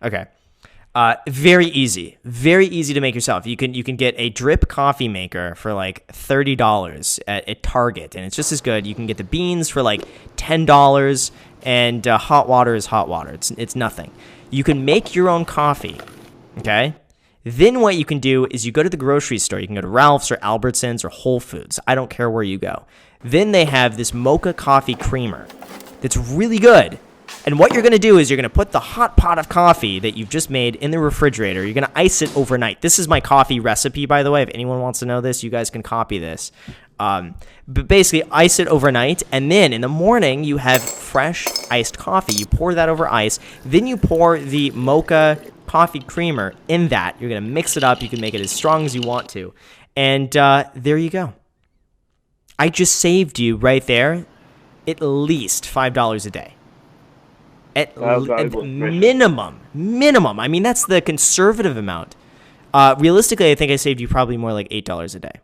Okay. Very easy to make yourself. You can get a drip coffee maker for like $30 at Target, and it's just as good. You can get the beans for like $10, and hot water is hot water. It's nothing. You can make your own coffee. Okay. Then what you can do is you go to the grocery store. You can go to Ralph's or Albertsons or Whole Foods. I don't care where you go. Then they have this mocha coffee creamer that's really good. And what you're going to do is you're going to put the hot pot of coffee that you've just made in the refrigerator. You're going to ice it overnight. This is my coffee recipe, by the way. If anyone wants to know this, you guys can copy this. But basically, ice it overnight. And then in the morning, you have fresh iced coffee. You pour that over ice. Then you pour the mocha coffee creamer in that. You're going to mix it up. You can make it as strong as you want to. And there you go. I just saved you right there at least $5 a day. At minimum. I mean, that's the conservative amount. Realistically, I think I saved you probably more like $8 a day.